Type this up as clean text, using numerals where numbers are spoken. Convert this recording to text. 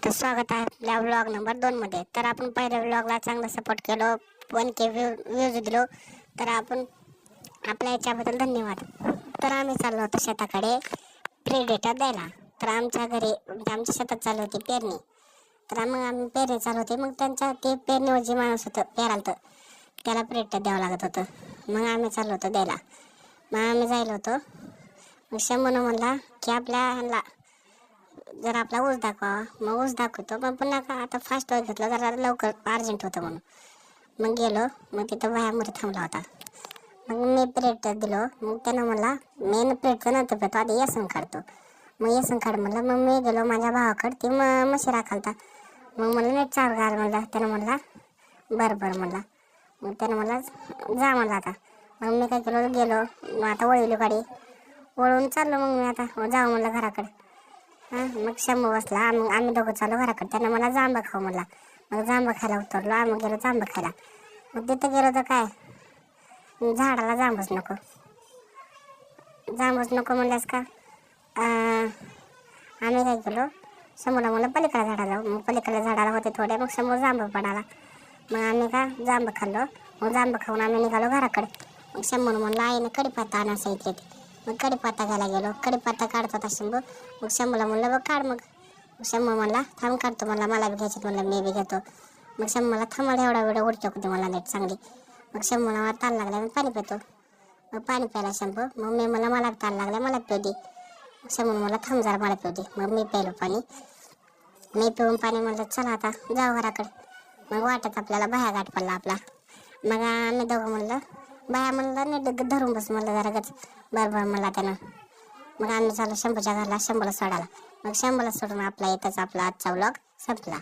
तर स्वागत आहे आपल्या व्लॉग नंबर 2 मध्ये। तर आपण पहिल्या व्लॉगला चांगला सपोर्ट केलो, 1K व्ह्यूज दिलो, तर आपण आपल्या याच्याबद्दल धन्यवाद। तर आम्ही चाललो होतो शेताकडे प्रेडेटर द्यायला। तर आमच्या घरी आमच्या शेतात चालू होती पेरणी। तर मग आम्ही पेरणी चालू होती, मग त्यांच्या ते पेरणीवर जे माणूस होतं पेरालतं त्याला प्रेडेटर द्यावं लागत होतं। मग आम्ही चाललो होतो द्यायला। मग आम्ही जायलो होतो, मग शंभूनं म्हणला की आपल्या ह्याला जरा आपला ऊस दाखवा। मग ऊस दाखवतो, पण पुन्हा का आता फास्ट वर घेतलं, जरा लवकर अर्जंट होतं म्हणून मग गेलो। मग तिथं बायामध्ये थांबला होता, मग मी प्लेट दिलो। मग त्यानं म्हणला मेन प्लेटचं नंतर पेतो, आधी येसन काढतो। मग येसन काढ म्हणलं। मग मी गेलो माझ्या भावाकडे, ती म्हशी राखालता। मग मला नीट चार घाल म्हणला। त्यानं म्हणला बरं म्हणला। मग त्यानं म्हणला जा म्हणला आता। मग मी काय केलं, गेलो। मग आता वळवली गाडी, वळून चाललो मग मी आता जाऊ म्हणलं घराकडे। मग शंभू बसला, मग आम्ही दोघं चालू घराकडे। त्यानं मला जांबा खाऊ म्हणला। मग जांबा खायला उतरलो, आम्ही गेलो जांबा खायला। मग तिथं गेलो तर काय झाडाला जांबूच नको म्हणल्यास का आम्ही काय केलो, शंभूला म्हणलं पलीकडे झाडाला जाऊ। मग पलीकडल्या झाडाला होते थोडे, मग शंभू जांबा पडाला। मग आम्ही का जांबा खाल्लो। मग जांबा खाऊन आम्ही निघालो घराकडे। मग शंभूनं म्हणलं आईनं कढीपत्ता आणा सांगितले। मग कढीपत्ता घ्यायला गेलो, कढीपत्ता काढत होता शंभू। मग शंभूला म्हणलं बघ काढ। मग शंभू म्हणला थांब काढतो म्हणला, मला बी घ्यायचं म्हणलं मी बी घेतो। मग शंभू मला थांबायला एवढा वेळ उडचक होती मला नीट चांगली। मग शंभूला मला ताण लागला, मी पाणी पितो। मग पाणी प्यायला शंभू। मग मी मला ताण लागला, मला पिऊ दे। शंभू मला थांब जरा मला पिऊ दे। मग मी प्यायलो पाणी, मी पिऊन पाणी म्हणलं चला आता जाऊ घराकडे। मग वाटत आपल्याला बाया गाठ पडला आपला। मग आम्ही दोघं म्हणलं बाया म्हणलं नीट धरून बस म्हणलं जरा गच बरं म्हणला त्यानं। मग आम्ही चालू शंभूच्या घरला शंभूला सोडायला। मग शंभूला सोडून आपला येतच आपला आजचा व्लॉग संपला।